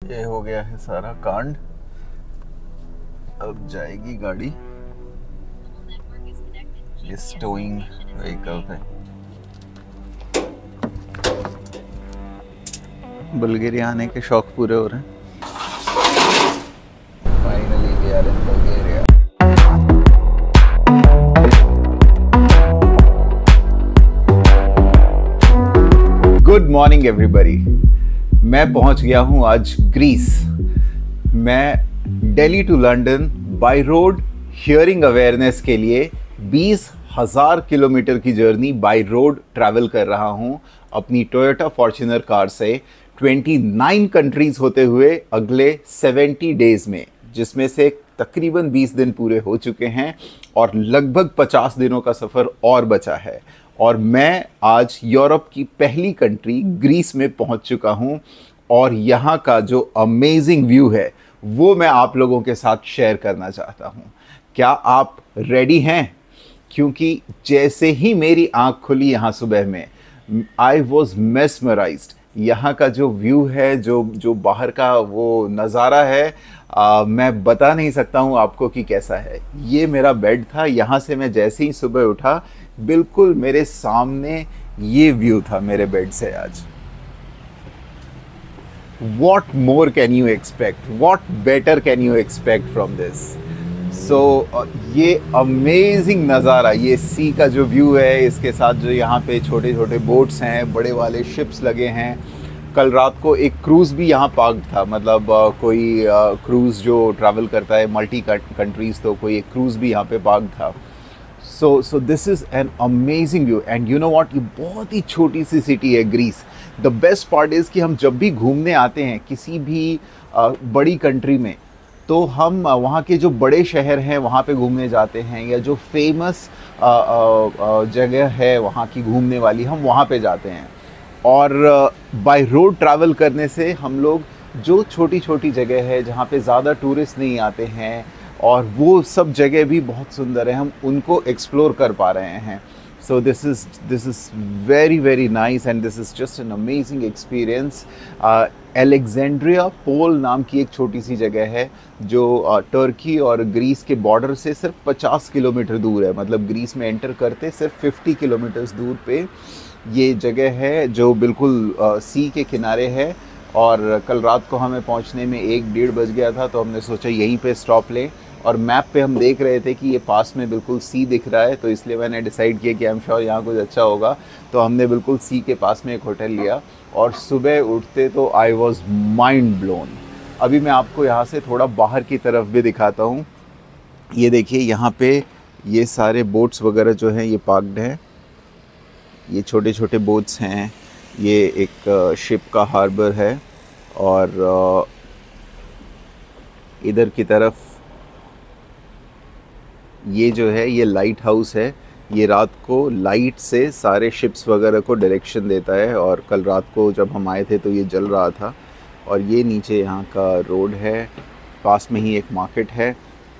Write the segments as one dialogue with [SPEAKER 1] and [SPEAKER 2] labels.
[SPEAKER 1] ये हो गया है सारा कांड। अब जाएगी गाड़ी इस टोइंग व्हीकल पे। बुल्गारिया आने के शौक पूरे हो रहे हैं। Finally we are in Bulgaria. Good morning everybody. मैं पहुंच गया हूं आज ग्रीस। मैं Delhi to London by road hearing awareness के लिए 20,000 किलोमीटर की जर्नी बाय रोड ट्रैवल कर रहा हूं अपनी टोयोटा फॉर्च्यूनर कार से 29 कंट्रीज होते हुए अगले 70 डेज में, जिसमें से तकरीबन 20 दिन पूरे हो चुके हैं और लगभग 50 दिनों का सफ़र और बचा है। और मैं आज यूरोप की पहली कंट्री ग्रीस में पहुंच चुका हूं और यहाँ का जो अमेजिंग व्यू है वो मैं आप लोगों के साथ शेयर करना चाहता हूं। क्या आप रेडी हैं? क्योंकि जैसे ही मेरी आंख खुली यहाँ सुबह में, आई वॉज मेस्मराइज्ड। यहाँ का जो व्यू है, जो बाहर का वो नज़ारा है, मैं बता नहीं सकता हूँ आपको कि कैसा है। ये मेरा बेड था। यहाँ से मैं जैसे ही सुबह उठा, बिल्कुल मेरे सामने ये व्यू था मेरे बेड से आज। What more can you expect? What better can you expect from this? So ये अमेजिंग नज़ारा, ये सी का जो व्यू है, इसके साथ जो यहाँ पे छोटे छोटे बोट्स हैं, बड़े वाले शिप्स लगे हैं। कल रात को एक क्रूज़ भी यहाँ पार्क्ड था, मतलब कोई क्रूज़ जो ट्रैवल करता है मल्टी कंट्रीज़, तो कोई एक क्रूज़ भी यहाँ पे पार्क्ड था। So this is an amazing view. And you know what, ये बहुत ही छोटी सी सिटी है Greece. The best part is कि हम जब भी घूमने आते हैं किसी भी बड़ी कंट्री में, तो हम वहाँ के जो बड़े शहर हैं वहाँ पे घूमने जाते हैं, या जो फेमस जगह है वहाँ की घूमने वाली, हम वहाँ पे जाते हैं। और बाय रोड ट्रैवल करने से हम लोग जो छोटी छोटी जगह है जहाँ पे ज़्यादा टूरिस्ट नहीं आते हैं, और वो सब जगह भी बहुत सुंदर है, हम उनको एक्सप्लोर कर पा रहे हैं। So this is very nice and this is just an amazing experience. Alexandria pole नाम की एक छोटी सी जगह है जो टर्की और ग्रीस के बॉर्डर से सिर्फ 50 किलोमीटर दूर है। मतलब ग्रीस में एंटर करते सिर्फ 50 किलोमीटर्स दूर पे ये जगह है, जो बिल्कुल सी के किनारे है। और कल रात को हमें पहुंचने में 1-1:30 बज गया था, तो हमने सोचा यहीं पे स्टॉप लें। और मैप पे हम देख रहे थे कि ये पास में बिल्कुल सी दिख रहा है, तो इसलिए मैंने डिसाइड किया कि आई एम श्योर यहाँ कुछ अच्छा होगा। तो हमने बिल्कुल सी के पास में एक होटल लिया और सुबह उठते तो आई वॉज माइंड ब्लोन। अभी मैं आपको यहाँ से थोड़ा बाहर की तरफ भी दिखाता हूँ। ये देखिए, यहाँ पे ये सारे बोट्स वगैरह जो हैं ये पार्क्ड हैं। ये छोटे छोटे बोट्स हैं। ये एक शिप का हार्बर है। और इधर की तरफ ये जो है ये लाइट हाउस है। ये रात को लाइट से सारे शिप्स वगैरह को डायरेक्शन देता है। और कल रात को जब हम आए थे तो ये जल रहा था। और ये नीचे यहाँ का रोड है, पास में ही एक मार्केट है।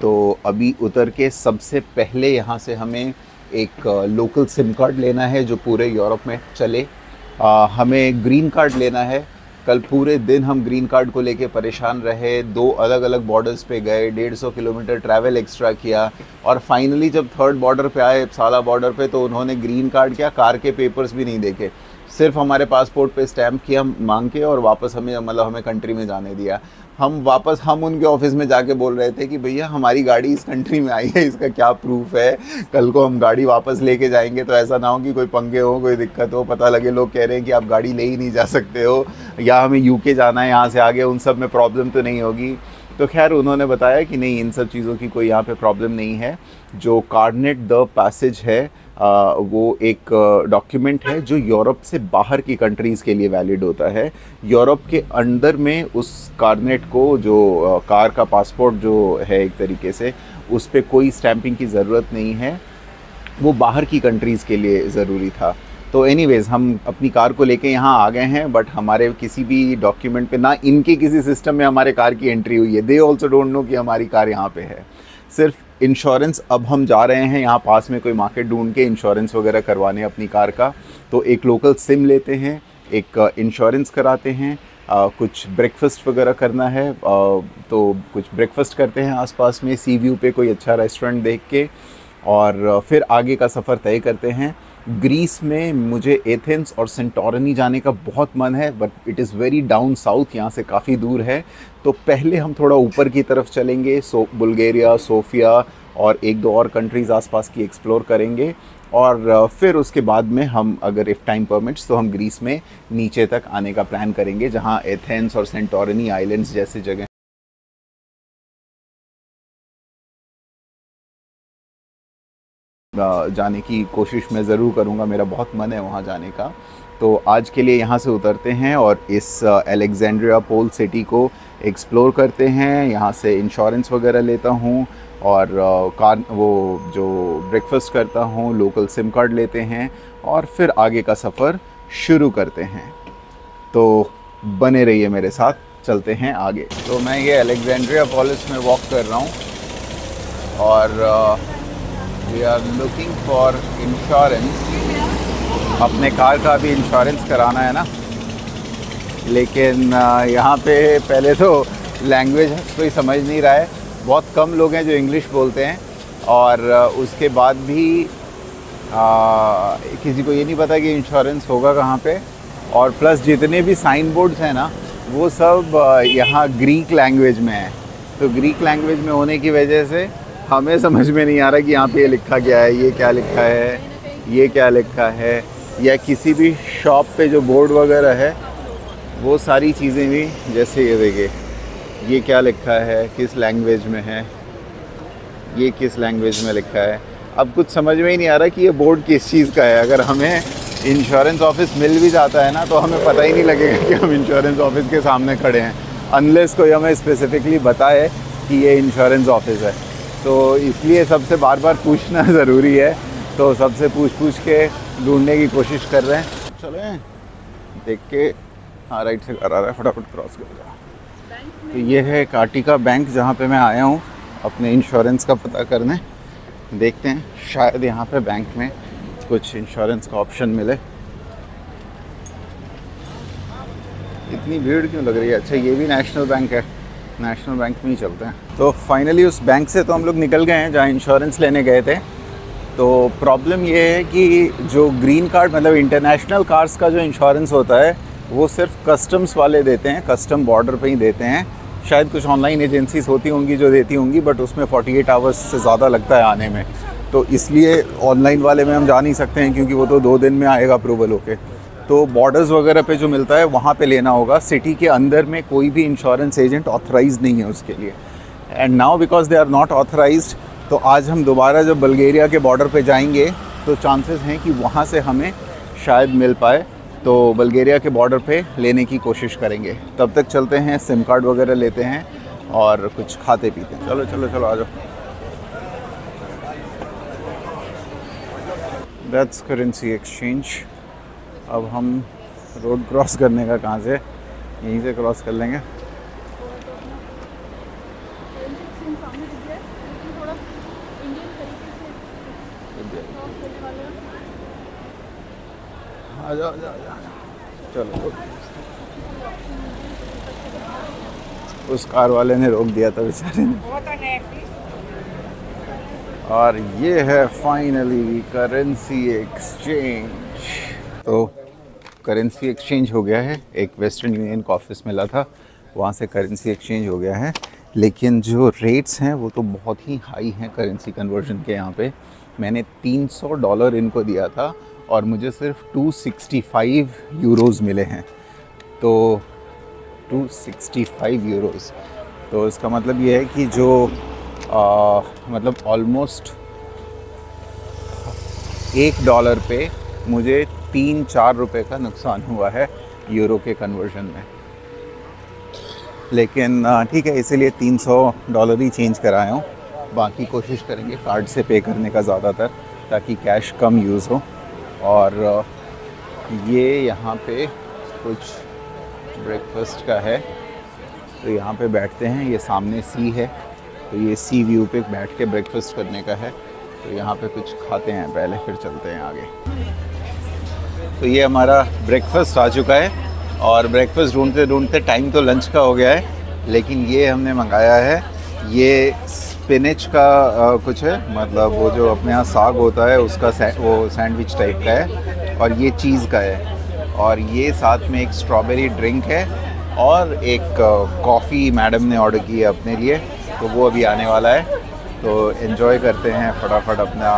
[SPEAKER 1] तो अभी उतर के सबसे पहले यहाँ से हमें एक लोकल सिम कार्ड लेना है जो पूरे यूरोप में चले। हमें ग्रीन कार्ड लेना है। कल पूरे दिन हम ग्रीन कार्ड को लेके परेशान रहे, 2 अलग अलग बॉर्डर्स पे गए, 150 किलोमीटर ट्रैवल एक्स्ट्रा किया। और फाइनली जब थर्ड बॉर्डर पे आए, साला बॉर्डर पे, तो उन्होंने ग्रीन कार्ड क्या, कार के पेपर्स भी नहीं देखे, सिर्फ हमारे पासपोर्ट पे स्टैम्प किया मांग के, और वापस हमें कंट्री में जाने दिया। हम उनके ऑफिस में जाके बोल रहे थे कि भैया हमारी गाड़ी इस कंट्री में आई है, इसका क्या प्रूफ है? कल को हम गाड़ी वापस लेके जाएंगे तो ऐसा ना हो कि कोई पंगे हो, कोई दिक्कत हो, पता लगे लोग कह रहे हैं कि आप गाड़ी ले ही नहीं जा सकते हो, या हमें यूके जाना है यहाँ से आगे, उन सब में प्रॉब्लम तो नहीं होगी। तो खैर उन्होंने बताया कि नहीं, इन सब चीज़ों की कोई यहाँ पे प्रॉब्लम नहीं है। जो कार्नेट द पैसेज है वो एक डॉक्यूमेंट है जो यूरोप से बाहर की कंट्रीज़ के लिए वैलिड होता है। यूरोप के अंदर में उस कार्नेट को, जो कार का पासपोर्ट जो है एक तरीके से, उस पर कोई स्टैंपिंग की ज़रूरत नहीं है, वो बाहर की कंट्रीज़ के लिए ज़रूरी था। तो एनीवेज़ हम अपनी कार को लेके यहाँ आ गए हैं, बट हमारे किसी भी डॉक्यूमेंट पे, ना इनके किसी सिस्टम में हमारे कार की एंट्री हुई है। दे ऑल्सो डोंट नो कि हमारी कार यहाँ पे है। सिर्फ इंश्योरेंस, अब हम जा रहे हैं यहाँ पास में कोई मार्केट ढूंढ के इंश्योरेंस वगैरह करवाने अपनी कार का। तो एक लोकल सिम लेते हैं, एक इंश्योरेंस कराते हैं, कुछ ब्रेकफास्ट वगैरह करना है तो कुछ ब्रेकफास्ट करते हैं आसपास में सी व्यू पे कोई अच्छा रेस्टोरेंट देख के, और फिर आगे का सफ़र तय करते हैं। ग्रीस में मुझे एथेंस और सेंटोरिनी जाने का बहुत मन है, but it is very down south, यहाँ से काफ़ी दूर है। तो पहले हम थोड़ा ऊपर की तरफ चलेंगे, बुल्गारिया, सोफिया और एक दो और कंट्रीज़ आसपास की एक्सप्लोर करेंगे, और फिर उसके बाद में हम, अगर इफ़ टाइम परमिट्स, तो हम ग्रीस में नीचे तक आने का प्लान करेंगे, जहाँ एथेंस और सेंटोरिनी आइलैंड्स जैसी जगह जाने की कोशिश मैं ज़रूर करूँगा। मेरा बहुत मन है वहाँ जाने का। तो आज के लिए यहाँ से उतरते हैं और इस अलेक्जेंड्रिया पोल सिटी को एक्सप्लोर करते हैं। यहाँ से इंश्योरेंस वगैरह लेता हूँ और कार वो जो ब्रेकफास्ट करता हूँ, लोकल सिम कार्ड लेते हैं और फिर आगे का सफ़र शुरू करते हैं। तो बने रहिए मेरे साथ, चलते हैं आगे। तो मैं ये अलेक्जेंड्रिया पोलिस में वॉक कर रहा हूँ और we are looking for insurance. अपने कार का भी इंश्योरेंस कराना है ना, लेकिन यहाँ पे पहले तो लैंग्वेज कोई समझ नहीं रहा है। बहुत कम लोग हैं जो इंग्लिश बोलते हैं, और उसके बाद भी किसी को ये नहीं पता कि इंश्योरेंस होगा कहाँ पे। और प्लस जितने भी साइन बोर्ड्स हैं ना, वो सब यहाँ ग्रीक लैंग्वेज में है। तो ग्रीक लैंग्वेज में होने की वजह से हमें समझ में नहीं आ रहा कि यहाँ पे ये लिखा क्या है, ये क्या लिखा है, ये क्या लिखा है, या किसी भी शॉप पे जो बोर्ड वगैरह है वो सारी चीज़ें भी, जैसे ये देखिए ये क्या लिखा है, किस लैंग्वेज में है, ये किस लैंग्वेज में लिखा है। अब कुछ समझ में ही नहीं आ रहा कि ये बोर्ड किस चीज़ का है। अगर हमें इंश्योरेंस ऑफिस मिल भी जाता है ना, तो हमें पता ही नहीं लगेगा कि हम इंश्योरेंस ऑफिस के सामने खड़े हैं, अनलेस कोई हमें स्पेसिफिकली बताए कि ये इंश्योरेंस ऑफिस है। तो इसलिए सबसे बार बार पूछना ज़रूरी है। तो सबसे पूछ के ढूंढने की कोशिश कर रहे हैं। चलें देख के, हाँ राइट से कर आ रहा है, फटाफट क्रॉस कर रहा। तो ये है कार्टिका बैंक, जहाँ पे मैं आया हूँ अपने इंश्योरेंस का पता करने। देखते हैं शायद यहाँ पे बैंक में कुछ इंश्योरेंस का ऑप्शन मिले। इतनी भीड़ क्यों लग रही है? अच्छा, ये भी नेशनल बैंक है, नेशनल बैंक में ही चलते हैं। तो फाइनली उस बैंक से तो हम लोग निकल गए हैं जहाँ इंश्योरेंस लेने गए थे। तो प्रॉब्लम ये है कि जो ग्रीन कार्ड, मतलब इंटरनेशनल कार्स का जो इंश्योरेंस होता है, वो सिर्फ कस्टम्स वाले देते हैं, कस्टम बॉर्डर पे ही देते हैं। शायद कुछ ऑनलाइन एजेंसीज होती होंगी जो देती होंगी, बट उसमें 48 आवर्स से ज़्यादा लगता है आने में। तो इसलिए ऑनलाइन वाले में हम जा नहीं सकते हैं, क्योंकि वो तो 2 दिन में आएगा अप्रूवल होके। तो बॉर्डर्स वगैरह पे जो मिलता है वहाँ पे लेना होगा। सिटी के अंदर में कोई भी इंश्योरेंस एजेंट ऑथराइज्ड नहीं है उसके लिए। And now because they are not authorised, तो आज हम दोबारा जब बुल्गारिया के बॉर्डर पे जाएंगे तो चांसेस हैं कि वहाँ से हमें शायद मिल पाए। तो बुल्गारिया के बॉर्डर पे लेने की कोशिश करेंगे। तब तक चलते हैं, सिम कार्ड वगैरह लेते हैं और कुछ खाते पीते हैं। चलो चलो चलो, आ जाओ। That's currency exchange. अब हम रोड क्रॉस करने का कहाँ से, यहीं से क्रॉस कर लेंगे। आ जाओ आ जाओ। चलो, उस कार वाले ने रोक दिया था बेचारे ने। और ये है फाइनली करेंसी एक्सचेंज। तो करेंसी एक्सचेंज हो गया है। एक वेस्टर्न यूनियन का ऑफिस मिला था, वहाँ से करेंसी एक्सचेंज हो गया है। लेकिन जो रेट्स हैं वो तो बहुत ही हाई हैं करेंसी कन्वर्जन के। यहाँ पे मैंने $300 इनको दिया था और मुझे सिर्फ 265 यूरोज़ मिले हैं। तो 265 यूरोज़, तो इसका मतलब ये है कि जो मतलब ऑलमोस्ट $1 पे मुझे 3-4 रुपए का नुकसान हुआ है यूरो के कन्वर्जन में। लेकिन ठीक है, इसीलिए $300 ही चेंज कराया हूँ। बाकी कोशिश करेंगे कार्ड से पे करने का ज़्यादातर, ताकि कैश कम यूज़ हो। और ये यहाँ पे कुछ ब्रेकफास्ट का है, तो यहाँ पे बैठते हैं। ये सामने सी है, तो ये सी व्यू पे बैठ के ब्रेकफास्ट करने का है। तो यहाँ पे कुछ खाते हैं पहले, फिर चलते हैं आगे। तो ये हमारा ब्रेकफास्ट आ चुका है। और ब्रेकफास्ट ढूंढते ढूंढते टाइम तो लंच का हो गया है, लेकिन ये हमने मंगाया है, ये स्पिनच का कुछ है, मतलब वो जो अपने यहाँ साग होता है उसका वो सैंडविच टाइप का है, और ये चीज़ का है, और ये साथ में एक स्ट्रॉबेरी ड्रिंक है, और एक कॉफ़ी मैडम ने ऑर्डर की है अपने लिए, तो वो अभी आने वाला है। तो एंजॉय करते हैं फटाफट अपना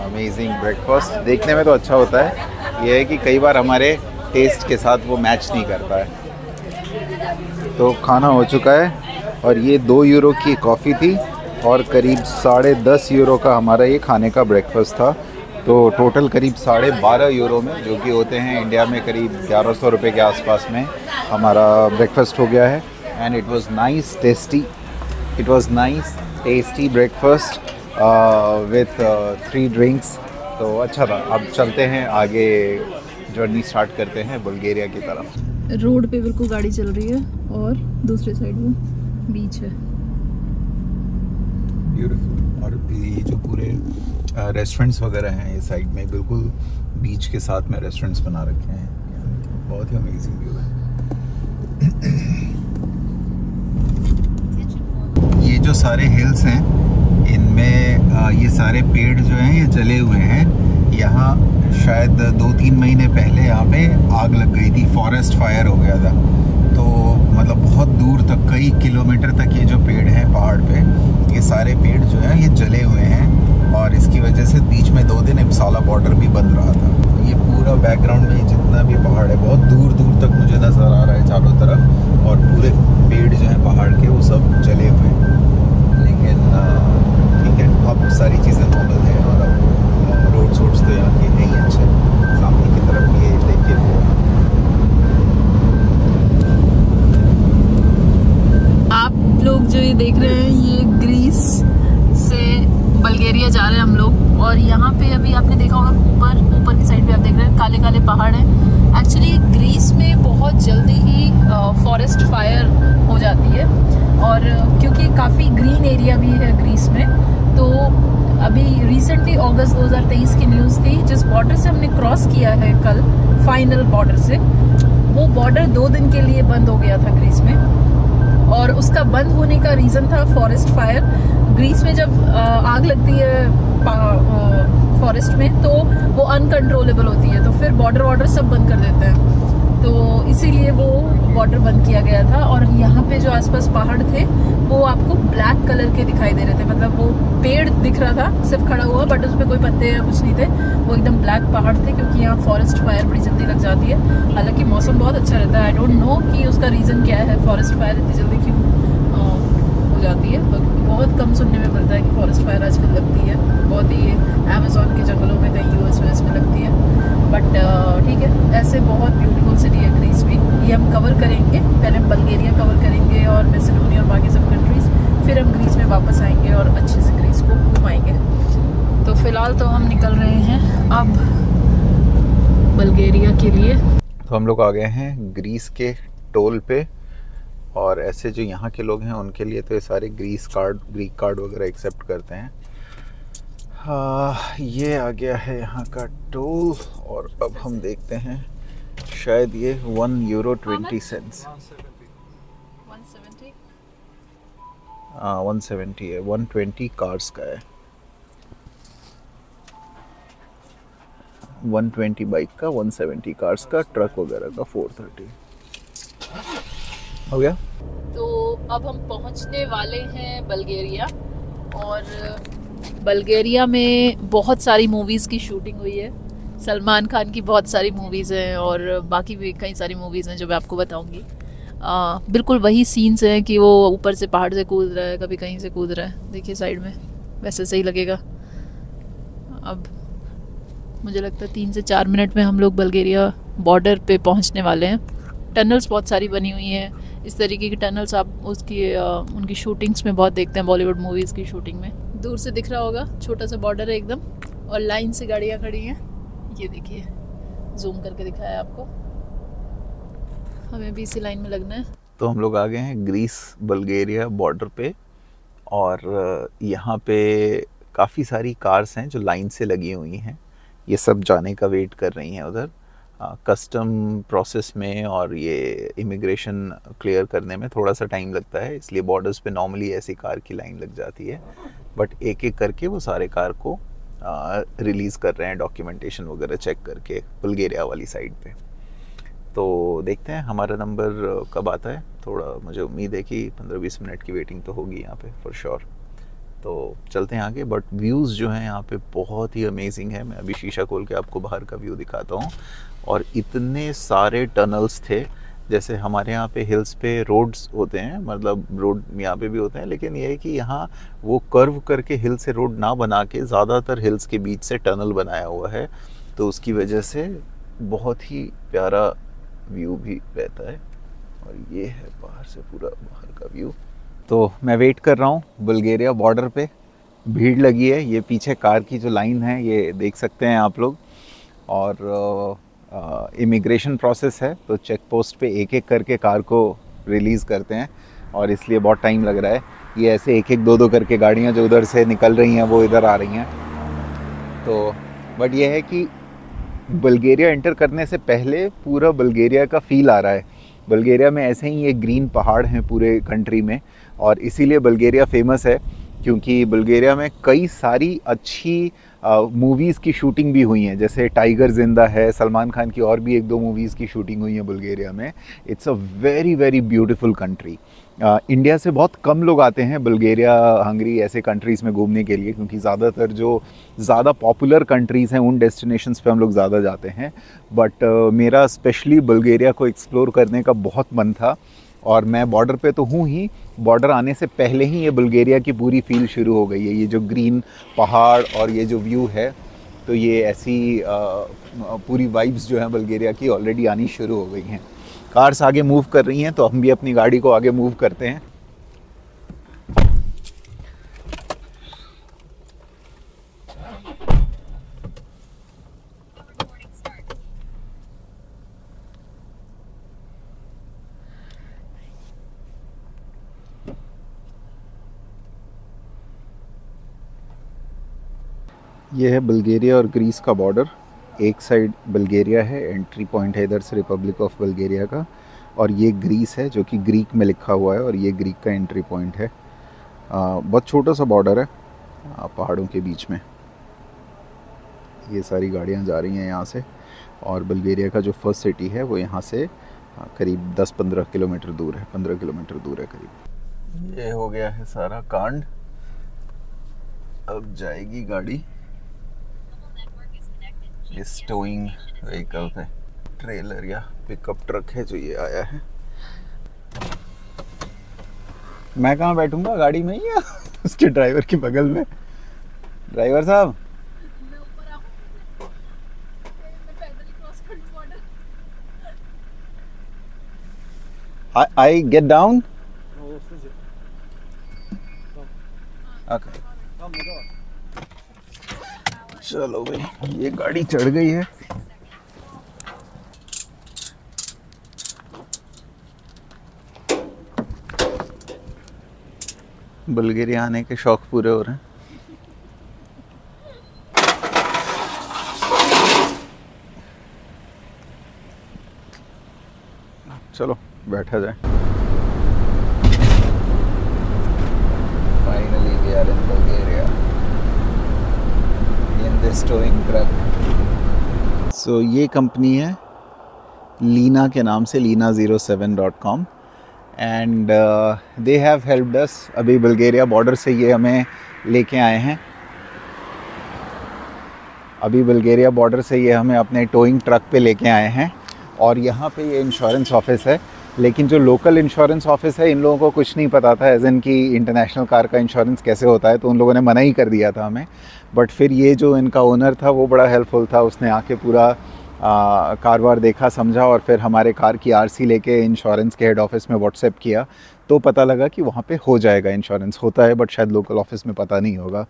[SPEAKER 1] अमेजिंग ब्रेकफास्ट। देखने में तो अच्छा होता है, ये है कि कई बार हमारे टेस्ट के साथ वो मैच नहीं करता है। तो खाना हो चुका है, और ये 2 यूरो की कॉफ़ी थी और करीब 10.5 यूरो का हमारा ये खाने का ब्रेकफास्ट था। तो टोटल करीब 12.5 यूरो में, जो कि होते हैं इंडिया में करीब 1100 रुपये के आसपास में, हमारा ब्रेकफास्ट हो गया है। And it was nice tasty, it was nice tasty breakfast with 3 drinks. तो अच्छा था। अब चलते हैं आगे, जर्नी स्टार्ट करते हैं बुल्गारिया की तरफ।
[SPEAKER 2] रोड पे बिल्कुल गाड़ी चल रही है और दूसरे साइड में बीच है।
[SPEAKER 1] ब्यूटीफुल। और ये जो पूरे रेस्टोरेंट्स वगैरह हैं ये साइड में, बिल्कुल बीच के साथ में रेस्टोरेंट्स बना रखे हैं, बहुत ही अमेजिंग व्यू है। ये जो सारे हिल्स हैं, इनमें ये सारे पेड़ जो हैं ये जले हुए हैं। यहाँ शायद 2-3 महीने पहले यहाँ पे आग लग गई थी, फॉरेस्ट फायर हो गया था। तो मतलब बहुत दूर तक, कई किलोमीटर तक ये जो पेड़ हैं पहाड़ पे, ये सारे पेड़ जो हैं ये जले हुए हैं, और इसकी वजह से बीच में 2 दिन इप्साला बॉर्डर भी बंद रहा था। तो ये पूरा बैकग्राउंड में जितना भी पहाड़ है, बहुत दूर दूर तक मुझे नज़र आ रहा है चारों तरफ, और पूरे पेड़ जो हैं पहाड़ के वो सब जले हुए हैं। लेकिन ठीक है, अब सारी चीज़ें नॉर्मल हैं, और अब रोड सोड्स तो यहाँ के नहीं अच्छे। सामने की तरफ ये देखिए,
[SPEAKER 2] आप लोग जो ये देख रहे हैं, ये ग्रीस से बुल्गारिया जा रहे हैं हम लोग। और यहाँ पे अभी आपने देखा होगा ऊपर की साइड पे आप देख रहे हैं काले काले पहाड़ हैं। एक्चुअली ग्रीस में बहुत जल्दी ही फॉरेस्ट फायर हो जाती है, और क्योंकि काफ़ी ग्रीन एरिया भी है ग्रीस में। तो अभी रिसेंटली अगस्त 2023 की न्यूज़ थी, जिस बॉर्डर से हमने क्रॉस किया है कल, फाइनल बॉर्डर से, वो बॉर्डर 2 दिन के लिए बंद हो गया था ग्रीस में। और उसका बंद होने का रीज़न था फॉरेस्ट फायर। ग्रीस में जब आग लगती है फॉरेस्ट में, तो वो अनकंट्रोलेबल होती है, तो फिर बॉर्डर सब बंद कर देते हैं। तो इसीलिए वो बॉर्डर बंद किया गया था। और यहाँ पे जो आसपास पहाड़ थे वो आपको ब्लैक कलर के दिखाई दे रहे थे, मतलब वो पेड़ दिख रहा था सिर्फ खड़ा हुआ, बट उसमें कोई पत्ते या कुछ नहीं थे, वो एकदम ब्लैक पहाड़ थे, क्योंकि यहाँ फॉरेस्ट फायर बड़ी जल्दी लग जाती है। हालांकि मौसम बहुत अच्छा रहता है, आई डोंट नो कि उसका रीज़न क्या है, फॉरेस्ट फायर इतनी जल्दी क्यों हो जाती है। बहुत कम सुनने में मिलता है कि फॉरेस्ट फायर आजकल लगती है, बहुत ही अमेज़न के जंगलों में, कहीं यूएस में लगती है। बट ठीक है, ऐसे बहुत ब्यूटीफुल सिटी है ग्रीस भी। ये हम कवर करेंगे, पहले हम बुल्गारिया कवर करेंगे और मैसेडोनिया और बाकी सब कंट्रीज़, फिर हम ग्रीस में वापस आएंगे और अच्छे से ग्रीस को घुमाएंगे। तो फ़िलहाल तो हम निकल रहे हैं अब बुल्गारिया के लिए।
[SPEAKER 1] तो हम लोग आ गए हैं ग्रीस के टोल पे, और ऐसे जो यहाँ के लोग हैं उनके लिए तो ये सारे ग्रीक कार्ड वगैरह एक्सेप्ट करते हैं। ये आ गया है यहाँ का टोल, और अब हम देखते हैं, शायद ये 1 यूरो 20 सेंट्स, 170 है, 120 कार्स का है, 120 बाइक का, 170 कार्स का, ट्रक वगैरह का 430 हो गया।
[SPEAKER 2] तो अब हम पहुंचने वाले हैं बुल्गारिया, और बुल्गारिया में बहुत सारी मूवीज़ की शूटिंग हुई है। सलमान खान की बहुत सारी मूवीज़ हैं, और बाकी भी कई सारी मूवीज़ हैं जो मैं आपको बताऊंगी। बिल्कुल वही सीन्स हैं कि वो ऊपर से पहाड़ से कूद रहा है, कभी कहीं से कूद रहा है, देखिए साइड में, वैसे सही लगेगा। अब मुझे लगता है 3 से 4 मिनट में हम लोग बुल्गारिया बॉर्डर पे पहुंचने वाले हैं। टनल्स बहुत सारी बनी हुई हैं, इस तरीके की टनल्स आप उनकी शूटिंग्स में बहुत देखते हैं, बॉलीवुड मूवीज़ की शूटिंग में। दूर से दिख रहा होगा, छोटा सा बॉर्डर है एकदम, और लाइन से गाड़ियाँ खड़ी हैं, ये देखिए, जूम करके दिखाया आपको। हमें भी इसी लाइन में लगना है।
[SPEAKER 1] तो हम लोग आ गए हैं ग्रीस बुल्गारिया बॉर्डर पे, और यहाँ पे काफ़ी सारी कार्स हैं जो लाइन से लगी हुई हैं, ये सब जाने का वेट कर रही हैं उधर। कस्टम प्रोसेस में और ये इमिग्रेशन क्लियर करने में थोड़ा सा टाइम लगता है, इसलिए बॉर्डर्स पे नॉर्मली ऐसी कार की लाइन लग जाती है। बट एक एक करके वो सारे कार को रिलीज़ कर रहे हैं, डॉक्यूमेंटेशन वगैरह चेक करके बुल्गारिया वाली साइड पे। तो देखते हैं हमारा नंबर कब आता है। थोड़ा मुझे उम्मीद है कि 15-20 मिनट की वेटिंग तो होगी यहाँ पे फॉर श्योर। तो चलते हैं आगे। बट व्यूज़ जो हैं यहाँ पे बहुत ही अमेजिंग है। मैं अभी शीशा खोल के आपको बाहर का व्यू दिखाता हूँ। और इतने सारे टनल्स थे, जैसे हमारे यहाँ पे हिल्स पे रोड्स होते हैं, मतलब रोड यहाँ पे भी होते हैं, लेकिन ये है कि यहाँ वो कर्व करके हिल से रोड ना बना के ज़्यादातर हिल्स के बीच से टनल बनाया हुआ है, तो उसकी वजह से बहुत ही प्यारा व्यू भी रहता है। और ये है बाहर से पूरा बाहर का व्यू। तो मैं वेट कर रहा हूँ बुल्गारिया बॉर्डर पे, भीड़ लगी है। ये पीछे कार की जो लाइन है ये देख सकते हैं आप लोग। और इमिग्रेशन प्रोसेस है, तो चेक पोस्ट पे एक एक करके कार को रिलीज़ करते हैं और इसलिए बहुत टाइम लग रहा है। ये ऐसे एक एक दो दो करके गाड़ियाँ जो उधर से निकल रही हैं वो इधर आ रही हैं। तो बट ये है कि बुल्गारिया एंटर करने से पहले पूरा बुल्गारिया का फील आ रहा है। बुल्गारिया में ऐसे ही ये ग्रीन पहाड़ हैं पूरे कंट्री में, और इसीलिए बुल्गारिया फेमस है, क्योंकि बुल्गारिया में कई सारी अच्छी मूवीज़ की शूटिंग भी हुई हैं। जैसे टाइगर जिंदा है, सलमान खान की और भी एक दो मूवीज़ की शूटिंग हुई है बुल्गारिया में। It's a very very beautiful country. India से बहुत कम लोग आते हैं बुल्गारिया, हंगरी ऐसे कंट्रीज़ में घूमने के लिए, क्योंकि ज़्यादातर जो ज़्यादा पॉपुलर कंट्रीज़ हैं उन डेस्टिनेशंस पे हम लोग ज़्यादा जाते हैं। बट मेरा स्पेशली बुल्गारिया को एक्सप्लोर करने का बहुत मन था, और मैं बॉर्डर पे तो हूँ ही, बॉर्डर आने से पहले ही ये बुल्गारिया की पूरी फील शुरू हो गई है। ये जो ग्रीन पहाड़ और ये जो व्यू है, तो ये ऐसी पूरी वाइब्स जो है बुल्गारिया की ऑलरेडी आनी शुरू हो गई हैं। कार्स आगे मूव कर रही हैं, तो हम भी अपनी गाड़ी को आगे मूव करते हैं। ये है बुल्गारिया और ग्रीस का बॉर्डर। एक साइड बुल्गारिया है, एंट्री पॉइंट है इधर से रिपब्लिक ऑफ बुल्गारिया का, और ये ग्रीस है जो कि ग्रीक में लिखा हुआ है, और ये ग्रीक का एंट्री पॉइंट है। बहुत छोटा सा बॉर्डर है पहाड़ों के बीच में। ये सारी गाड़ियाँ जा रही हैं यहाँ से, और बुल्गारिया का जो फर्स्ट सिटी है वो यहाँ से करीब 10-15 किलोमीटर दूर है, 15 किलोमीटर दूर है करीब। ये हो गया है सारा कांड, अब जाएगी गाड़ी इस टोइंग व्हीकल पे। ट्रेलर या पिकअप ट्रक है जो ये आया है। मैं कहाँ बैठूंगा, गाड़ी में ही या उसके ड्राइवर के बगल में? ड्राइवर साहब, I get down? Okay. चलो भाई, ये गाड़ी चढ़ गई है। बुल्गारिया आने के शौक पूरे हो रहे हैं। चलो बैठा जाए। Finally we are in Bulgaria in this towing truck. So ये कंपनी है लीना के नाम से, Lina07.com, and they have helped us. अभी बुल्गारिया बॉर्डर से ये हमें लेके आए हैं। अभी बुल्गारिया बॉर्डर से ये हमें अपने टोइंग ट्रक पे लेके आए हैं, और यहाँ पे ये इंश्योरेंस ऑफिस है। लेकिन जो लोकल इंश्योरेंस ऑफिस है, इन लोगों को कुछ नहीं पता था एज इन की इंटरनेशनल कार का इंश्योरेंस कैसे होता है, तो उन लोगों ने मना ही कर दिया था हमें। बट फिर ये जो इनका ओनर था वो बड़ा हेल्पफुल था, उसने आके पूरा कार वार देखा, समझा, और फिर हमारे कार की आरसी लेके इंश्योरेंस के हेड ऑफिस में व्हाट्सएप किया, तो पता लगा कि वहाँ पे हो जाएगा, इंश्योरेंस होता है, बट शायद लोकल ऑफिस में पता नहीं होगा।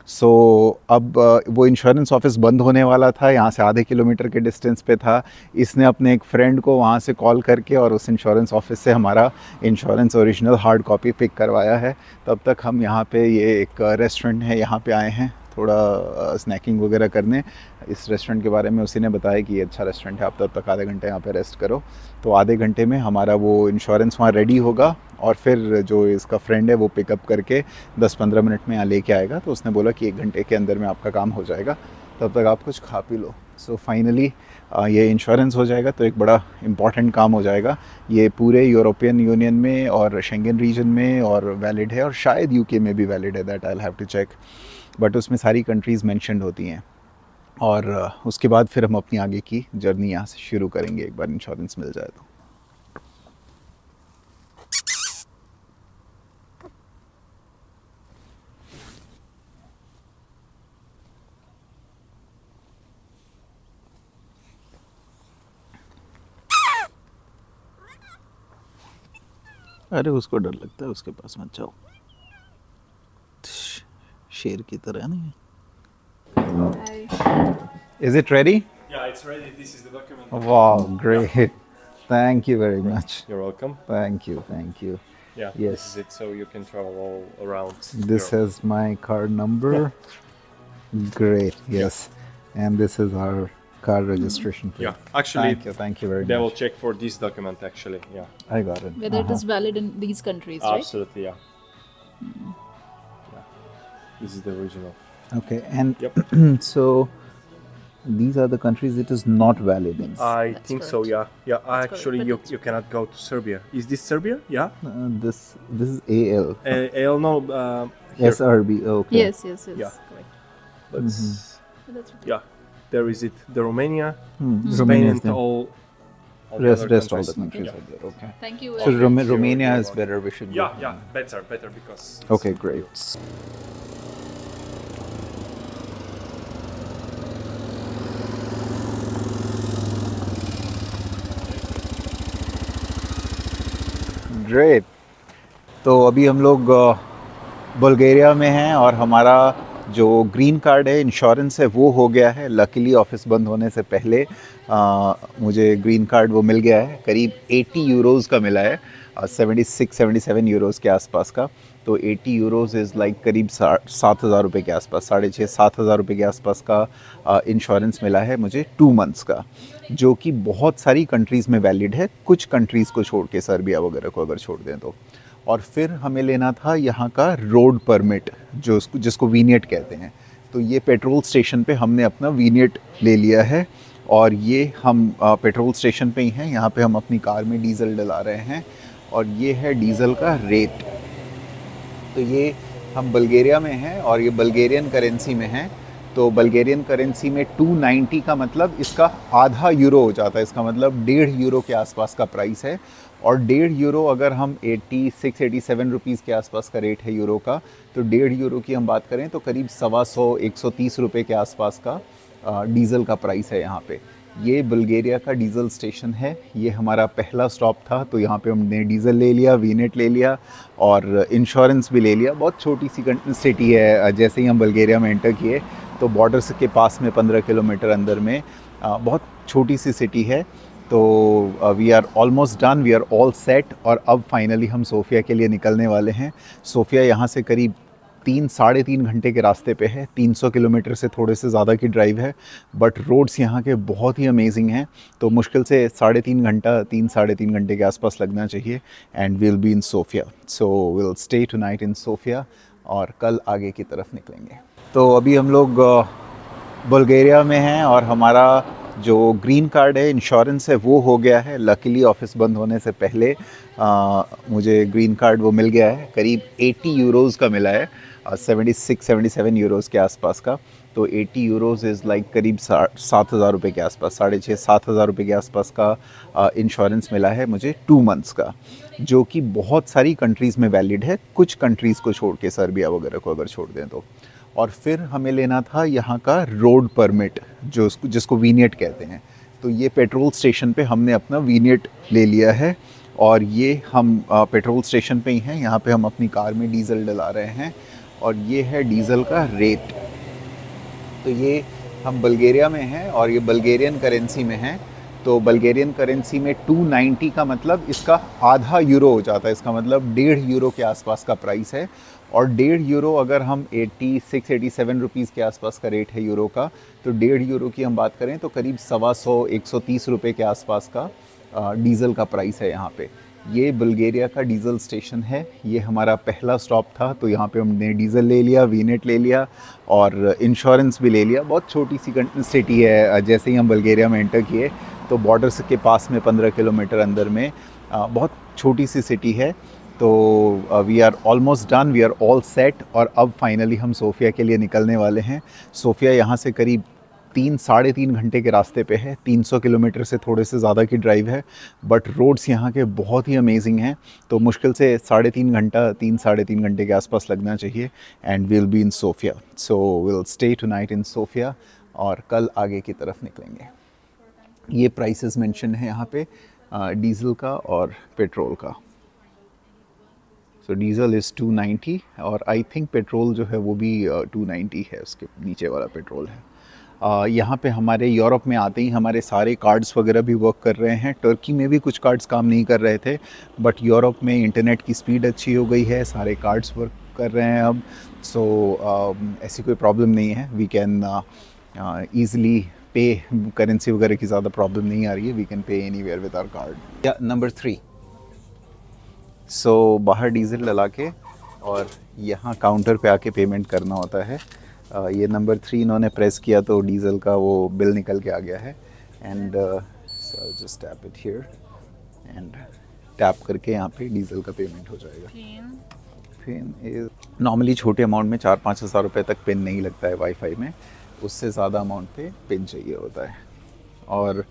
[SPEAKER 1] सो अब वो इंश्योरेंस ऑफिस बंद होने वाला था, यहाँ से आधे किलोमीटर के डिस्टेंस पे था। इसने अपने एक फ्रेंड को वहाँ से कॉल करके और उस इंश्योरेंस ऑफिस से हमारा insurance original hard copy pick करवाया है। तब तक हम यहाँ पे, ये एक रेस्टोरेंट है, यहाँ पे आए हैं थोड़ा स्नैकिंग वगैरह करने। इस रेस्टोरेंट के बारे में उसी ने बताया कि ये अच्छा रेस्टोरेंट है, आप तब तक आधे घंटे यहाँ पे रेस्ट करो। तो आधे घंटे में हमारा वो इंश्योरेंस वहाँ रेडी होगा और फिर जो इसका फ्रेंड है वो पिकअप करके 10-15 मिनट में यहाँ लेके आएगा। तो उसने बोला कि 1 घंटे के अंदर में आपका काम हो जाएगा, तब तक आप कुछ खा पी लो। सो फाइनली ये इंश्योरेंस हो जाएगा तो एक बड़ा इम्पॉर्टेंट काम हो जाएगा। ये पूरे यूरोपियन यूनियन में और शेंगन रीजन में और वैलिड है, और शायद यूके में भी वैलिड है, that I will have to check, but उसमें सारी कंट्रीज़ मेंशन्ड होती हैं। और उसके बाद फिर हम अपनी आगे की जर्नी यहाँ से शुरू करेंगे एक बार इंश्योरेंस मिल जाए तो। अरे उसको डर लगता है, उसके पास मत जाओ, शेर की तरह नहीं। Is it ready?
[SPEAKER 3] Yeah, it's ready. This is the document.
[SPEAKER 1] Wow, great. Thank you very much.
[SPEAKER 3] You're welcome.
[SPEAKER 1] Thank you, thank you.
[SPEAKER 3] Yeah,
[SPEAKER 1] Yes.
[SPEAKER 3] this is it. So you can travel all around.
[SPEAKER 1] This
[SPEAKER 3] Europe.
[SPEAKER 1] is my card number. Great, yes. And this is our car registration plate.
[SPEAKER 3] Yeah, actually,
[SPEAKER 1] Thank you very
[SPEAKER 3] they will
[SPEAKER 1] much.
[SPEAKER 3] check for this document. Actually, yeah.
[SPEAKER 1] I got it.
[SPEAKER 2] Whether it is valid in these countries, right?
[SPEAKER 3] Absolutely, yeah. Yeah. This is the original.
[SPEAKER 1] Okay, and
[SPEAKER 3] Yep.
[SPEAKER 1] so these are the countries it is not valid in.
[SPEAKER 3] I
[SPEAKER 2] That's
[SPEAKER 3] think so.
[SPEAKER 2] correct.
[SPEAKER 3] Yeah. Yeah.
[SPEAKER 2] correct,
[SPEAKER 3] Actually,
[SPEAKER 2] but
[SPEAKER 3] you
[SPEAKER 2] it's-
[SPEAKER 3] you cannot go to Serbia. Is this Serbia? Yeah.
[SPEAKER 1] This is AL.
[SPEAKER 3] I'll know. Here.
[SPEAKER 1] SRB. Okay.
[SPEAKER 2] Yes, yes, yes.
[SPEAKER 3] Yeah.
[SPEAKER 2] Correct.
[SPEAKER 3] But
[SPEAKER 2] That's okay.
[SPEAKER 3] yeah, there is it. The Romania, Spain,
[SPEAKER 1] Romania is
[SPEAKER 3] and
[SPEAKER 1] there.
[SPEAKER 3] all the
[SPEAKER 1] Rest
[SPEAKER 3] other
[SPEAKER 1] all the
[SPEAKER 3] countries.
[SPEAKER 1] countries
[SPEAKER 3] Yeah.
[SPEAKER 1] are there. Okay.
[SPEAKER 2] Thank you.
[SPEAKER 1] So
[SPEAKER 3] You're
[SPEAKER 1] Romania is
[SPEAKER 3] welcome.
[SPEAKER 1] better. We should go.
[SPEAKER 3] Yeah. Yeah. Better because.
[SPEAKER 1] Okay, great. Great. तो अभी हम लोग Bulgaria में हैं और हमारा जो green card है, इंश्योरेंस है, वो हो गया है। लकीली ऑफिस बंद होने से पहले मुझे ग्रीन कार्ड वो मिल गया है। करीब 80 यूरोज़ का मिला है, 76-77 यूरोज़ के आसपास का। तो 80 यूरोज़ इज़ लाइक करीब 7,000 रुपये के आसपास, 6,500-7,000 रुपये के आसपास का इंश्योरेंस मिला है मुझे 2 मंथ्स का, जो कि बहुत सारी कंट्रीज़ में वैलिड है, कुछ कंट्रीज़ को छोड़ के, सर्बिया वगैरह को अगर छोड़ दें तो। और फिर हमें लेना था यहाँ का रोड परमिट, जिसको वीनेट कहते हैं। तो ये पेट्रोल स्टेशन पे हमने अपना वीनेट ले लिया है, और ये हम पेट्रोल स्टेशन पे ही हैं। यहाँ पे हम अपनी कार में डीज़ल डला रहे हैं, और ये है डीज़ल का रेट। तो ये हम बुल्गारिया में हैं और ये बल्गेरियन करेंसी में है। तो बल्गेरियन करेंसी में 290 का मतलब इसका आधा यूरो हो जाता है, इसका मतलब 1.5 यूरो के आसपास का प्राइस है। और 1.5 यूरो अगर हम 86-87 रुपीज़ के आसपास का रेट है यूरो का, तो 1.5 यूरो की हम बात करें तो करीब 125-130 रुपये के आसपास का डीज़ल का प्राइस है यहाँ पे। ये बुल्गारिया का डीज़ल स्टेशन है, ये हमारा पहला स्टॉप था। तो यहाँ पे हमने डीज़ल ले लिया, वीनेट ले लिया और इंश्योरेंस भी ले लिया। बहुत छोटी सी सिटी है। जैसे ही हम बुल्गारिया में एंटर किए तो बॉर्डर के पास में 15 किलोमीटर अंदर में बहुत छोटी सी सिटी है। तो we are almost done, we are all set. और अब फाइनली हम सोफिया के लिए निकलने वाले हैं। सोफिया यहाँ से करीब 3-3.5 घंटे के रास्ते पे है। 300 किलोमीटर से थोड़े से ज़्यादा की ड्राइव है, बट रोड्स यहाँ के बहुत ही अमेजिंग हैं। तो मुश्किल से 3.5 घंटा, 3-3.5 घंटे के आसपास लगना चाहिए। And we'll be in Sofia, so will stay tonight in Sofia और कल आगे की तरफ निकलेंगे। तो अभी हम लोग बुल्गारिया में हैं और हमारा जो ग्रीन कार्ड है, इंश्योरेंस है, वो हो गया है। लकीली ऑफिस बंद होने से पहले मुझे ग्रीन कार्ड वो मिल गया है। करीब 80 यूरोज़ का मिला है, 76-77 यूरोज़ के आसपास का। तो 80 यूरोज़ इज़ लाइक करीब 7,000 रुपये के आसपास, 6,500-7,000 रुपये के आसपास का इंश्योरेंस मिला है मुझे 2 मंथ्स का, जो कि बहुत सारी कंट्रीज़ में वैलिड है, कुछ कंट्रीज़ को छोड़ के, सर्बिया वगैरह को अगर छोड़ दें तो। और फिर हमें लेना था यहाँ का रोड परमिट, जिसको वीनेट कहते हैं। तो ये पेट्रोल स्टेशन पे हमने अपना वीनेट ले लिया है, और ये हम पेट्रोल स्टेशन पे ही हैं। यहाँ पे हम अपनी कार में डीज़ल डला रहे हैं, और ये है डीज़ल का रेट। तो ये हम बुल्गारिया में हैं और ये बल्गेरियन करेंसी में है। तो बल्गेरियन करेंसी में 290 का मतलब इसका आधा यूरो हो जाता है, इसका मतलब 1.5 यूरो के आसपास का प्राइस है। और 1.5 यूरो अगर हम 86-87 रुपीज़ के आसपास का रेट है यूरो का, तो 1.5 यूरो की हम बात करें तो करीब 125-130 रुपये के आसपास का डीज़ल का प्राइस है यहाँ पे। ये बुल्गारिया का डीज़ल स्टेशन है, ये हमारा पहला स्टॉप था, तो यहाँ पे हमने डीज़ल ले लिया, वीनेट ले लिया और इंश्योरेंस भी ले लिया। बहुत छोटी सी सिटी है, जैसे ही हम बुल्गारिया में एंटर किए तो बॉर्डर के पास में 15 किलोमीटर अंदर में बहुत छोटी सी सिटी है। तो we are almost done, we are all set और अब फाइनली हम सोफिया के लिए निकलने वाले हैं। सोफिया यहाँ से करीब 3-3.5 घंटे के रास्ते पे है, 300 किलोमीटर से थोड़े से ज़्यादा की ड्राइव है, बट रोड्स यहाँ के बहुत ही अमेजिंग हैं। तो मुश्किल से 3.5 घंटे के आसपास लगना चाहिए and will be in Sofia. So will stay tonight in Sofia और कल आगे की तरफ निकलेंगे। ये प्राइसेस मेंशन है यहाँ पे डीज़ल का और पेट्रोल का। सो डीज़ल इज़ 290 और आई थिंक पेट्रोल जो है वो भी 290 है, उसके नीचे वाला पेट्रोल है। यहाँ पे हमारे यूरोप में आते ही हमारे सारे कार्ड्स वगैरह भी वर्क कर रहे हैं। टर्की में भी कुछ कार्ड्स काम नहीं कर रहे थे, बट यूरोप में इंटरनेट की स्पीड अच्छी हो गई है, सारे कार्ड्स वर्क कर रहे हैं अब। सो ऐसी कोई प्रॉब्लम नहीं है, we can easily pay, currency वगैरह की ज़्यादा प्रॉब्लम नहीं आ रही है, we can pay anywhere with our card. या नंबर 3, सो बाहर डीज़ल डला के और यहाँ काउंटर पे आके पेमेंट करना होता है। ये नंबर 3 इन्होंने प्रेस किया तो डीज़ल का वो बिल निकल के आ गया है and so just tap it here and tap करके यहाँ पे डीज़ल का पेमेंट हो जाएगा। पिन इज नॉर्मली छोटे अमाउंट में 4-5 हज़ार रुपये तक पिन नहीं लगता है वाईफाई में, उससे ज़्यादा अमाउंट पे पिन चाहिए होता है। और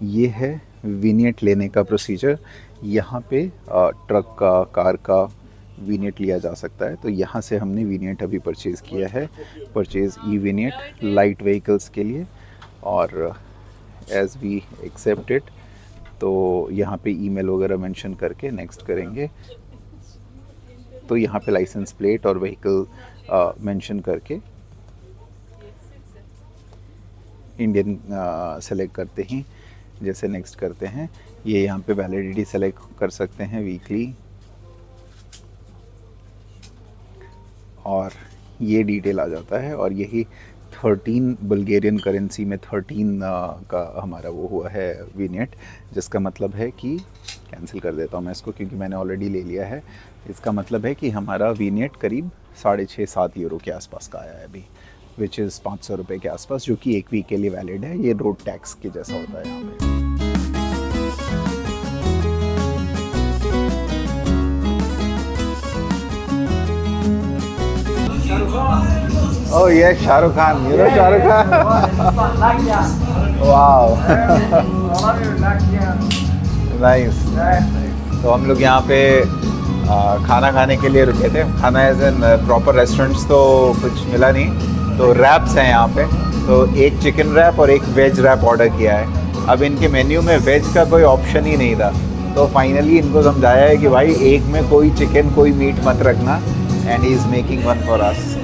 [SPEAKER 1] ये है विनियट लेने का प्रोसीजर। यहाँ पे ट्रक का, कार का वीनेट लिया जा सकता है। तो यहाँ से हमने वीनेट अभी परचेज़ किया है, परचेज़ ई वीनेट लाइट व्हीकल्स के लिए। और एज वी एक्सेप्ट इट तो यहाँ पे ईमेल वगैरह मेंशन करके नेक्स्ट करेंगे। तो यहाँ पे लाइसेंस प्लेट और व्हीकल मेंशन करके इंडियन सेलेक्ट करते ही जैसे नेक्स्ट करते हैं, ये यहाँ पे वैलिडिटी सेलेक्ट कर सकते हैं वीकली और ये डिटेल आ जाता है। और यही 13 बुल्गारियन करेंसी में 13 का हमारा वो हुआ है विनेट, जिसका मतलब है कि कैंसिल कर देता हूँ मैं इसको क्योंकि मैंने ऑलरेडी ले लिया है। इसका मतलब है कि हमारा विनेट करीब 6.5-7 यूरो के आसपास का आया है अभी, विच इज़ 500 रुपये के आसपास, जो कि 1 वीक के लिए वैलिड है। ये रोड टैक्स के जैसा होता है यहाँ पे। Oh yes, Shahrukh Khan, you know Shahrukh Khan? Wow, nice. तो हम लोग यहाँ पे खाना खाने के लिए रुके थे। खाना एज एन प्रॉपर रेस्टोरेंट्स तो कुछ मिला नहीं, तो रैप्स हैं यहाँ पे। तो एक चिकन रैप और एक वेज रैप ऑर्डर किया है। अब इनके मेन्यू में वेज का कोई ऑप्शन ही नहीं था, तो फाइनली इनको समझाया है कि भाई एक में कोई चिकन कोई मीट मत रखना, and he is making one for us.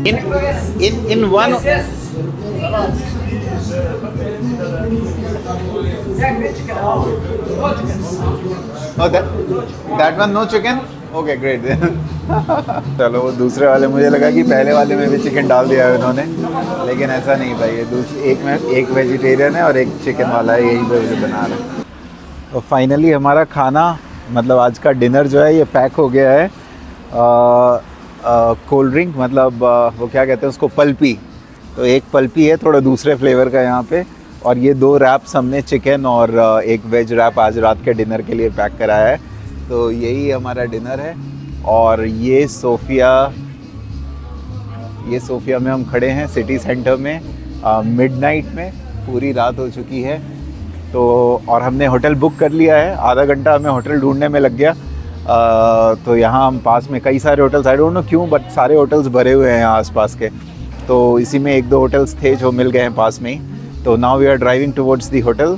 [SPEAKER 1] In one. Oh, that one no chicken? Okay, great. चलो वो दूसरे वाले, मुझे लगा कि पहले वाले में भी चिकन डाल दिया है उन्होंने, लेकिन ऐसा नहीं था। ये एक में एक वेजिटेरियन है और एक चिकन वाला है, यही पे बना रहा है। तो फाइनली हमारा खाना, मतलब आज का डिनर जो है ये पैक हो गया है। कोल्ड ड्रिंक, मतलब वो क्या कहते हैं उसको, पल्पी। तो एक पल्पी है थोड़ा दूसरे फ्लेवर का यहाँ पे, और ये 2 रैप्स हमने चिकन और एक वेज रैप आज रात के डिनर के लिए पैक कराया है। तो यही हमारा डिनर है। और ये सोफिया में हम खड़े हैं सिटी सेंटर में, मिडनाइट में, पूरी रात हो चुकी है। तो और हमने होटल बुक कर लिया है, आधा घंटा हमें होटल ढूंढने में लग गया। तो यहाँ हम पास में कई सारे होटल्स, आई डोंट नो क्यों, बट सारे होटल्स भरे हुए हैं यहाँ आसपास के। तो इसी में 1-2 होटल्स थे जो मिल गए हैं पास में ही। तो now we are driving towards the hotel.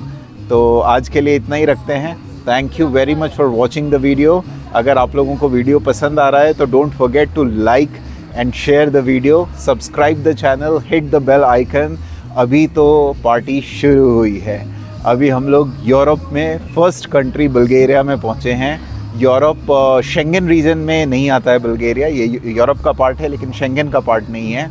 [SPEAKER 1] तो आज के लिए इतना ही रखते हैं। Thank you very much for watching the video. अगर आप लोगों को वीडियो पसंद आ रहा है तो don't forget to like and share the video. Subscribe the channel, hit the bell icon. अभी तो पार्टी शुरू हुई है। अभी हम लोग यूरोप में फर्स्ट कंट्री बल्गेरिया में पहुंचे हैं। यूरोप शेंगन रीजन में नहीं आता है बल्गेरिया, ये यूरोप का पार्ट है लेकिन शेंगन का पार्ट नहीं है।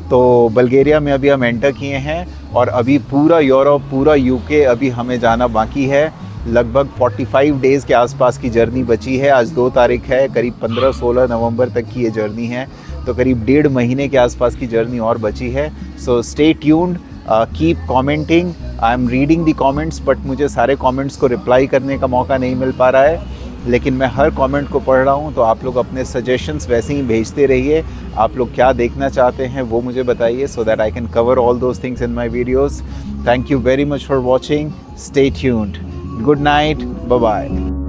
[SPEAKER 1] तो बल्गेरिया में अभी हम एंटर किए हैं और अभी पूरा यूरोप, पूरा यूके अभी हमें जाना बाकी है। लगभग 45 डेज़ के आसपास की जर्नी बची है। आज 2 तारीख है, करीब 15-16 नवंबर तक की ये जर्नी है, तो करीब 1.5 महीने के आसपास की जर्नी और बची है। So stay tuned, keep commenting. I am reading the comments, but मुझे सारे कमेंट्स को रिप्लाई करने का मौका नहीं मिल पा रहा है, लेकिन मैं हर कमेंट को पढ़ रहा हूँ। तो आप लोग अपने सजेशंस वैसे ही भेजते रहिए। आप लोग क्या देखना चाहते हैं वो मुझे बताइए, so that I can cover all those things in my videos. Thank you very much for watching. Stay tuned. Good night, bye bye.